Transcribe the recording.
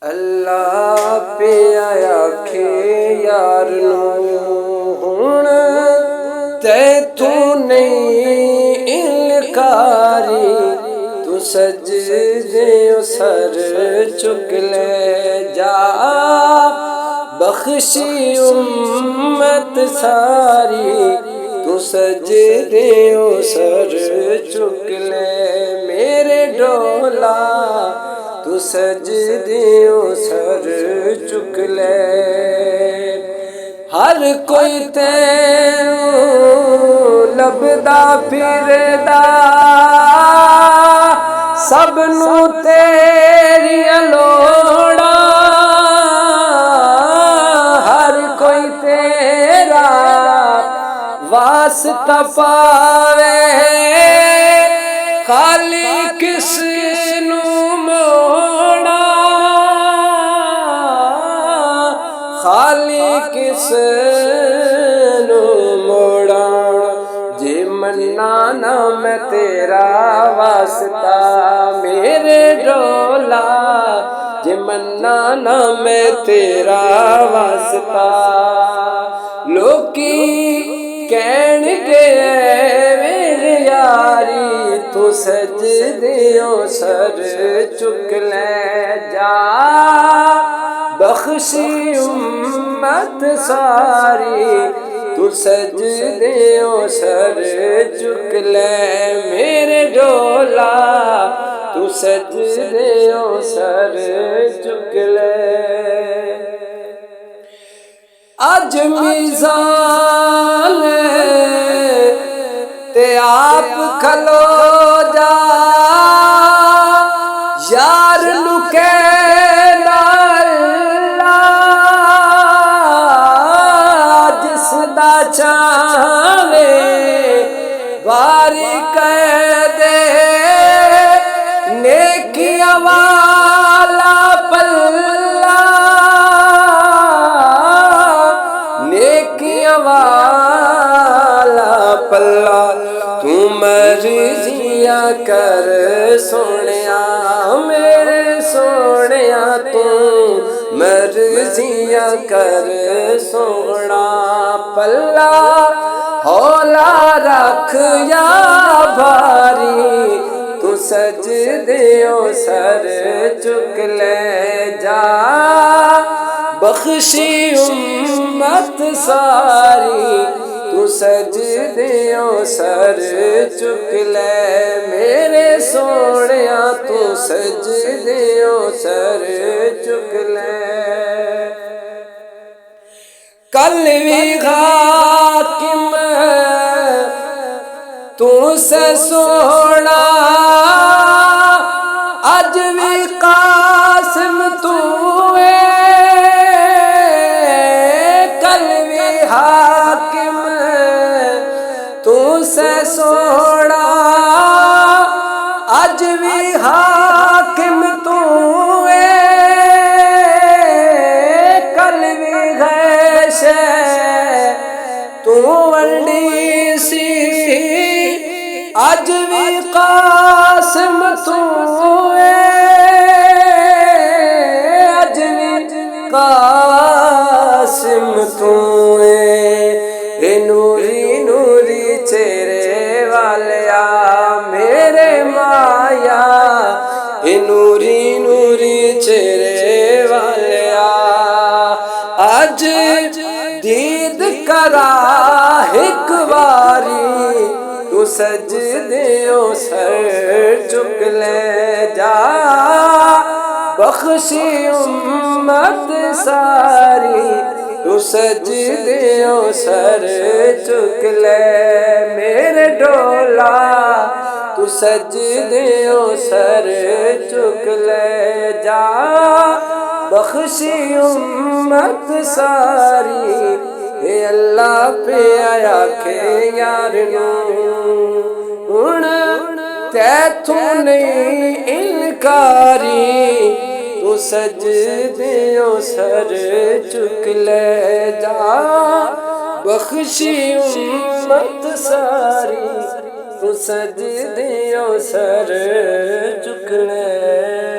अल्लाह पे आखे यार हुण ते तू नहीं इनकारी, तू सजदे सर चुक ले जा, बख्शी उम्मत सारी, तू सजदे सर चुक ले मेरे डोला, तू सजदे सर चुक ले। हर कोई तेनू लभदा फिरदा, सबनू तेरियां लोड़ा, हर कोई तेरा वास्ता पावे, खाली किसनू मोड़ा, खाली किसनू मोड़ा। जे मन्ना ना मैं तेरा वास्ता मेरे डोला, जे मन्ना ना मैं तेरा वास्ता, लोकी कहणगे मेरे यारी, तू सजदे सर चुक ले जा, बख्शी उम्मत सारी, तू सजदे सर चुक ले मेरे डोला, तू सजदे सर चुक ले। अज मीज़ान ते आप खलो जा, यार लुके जिसदा चावे वारी कह दे, नेकियां वाला पल्ला, नेकियां वाला पल्ला, तू मर्जियां कर सोनिया मेरे सोनिया, तू मर्जियां कर सोना, पल्ला हौला रख या भारी, तू सजदे सर चुक ले जा, बख्शी उम्मत सारी, तू सजदे सर चुक ले मेरे सोनिया, तू सजदे सर चुक ले। कल भी हाकिम तू से सोना, अज भी कासिम तू है, कल भी हाकिम तू से सोना, अज भी हाकिम तू है, कल भी गैश तू वंडी सी, अज भी कासिम तू है, अज भी कासिम तू है। नूरी नूरी चेहरे वालिया मेरे माया, नूरी नूरी चेहरे वालिया, अज दीद करा एक बारी, तू सजदे सर चुक ले जा, बख्शी उम्मत सारी, तू सजदे सर चुक ले मेरे डोला, तू सजदे सर चुक ले जा, बख्शी उम्मत सारी। ए अल्लाह पे आखे यार हुण तैथू नहीं इनकारी, तू सजदे सर चुक ले जा, बख्शी उम्मत सारी, तू सजदे सर चुक ले।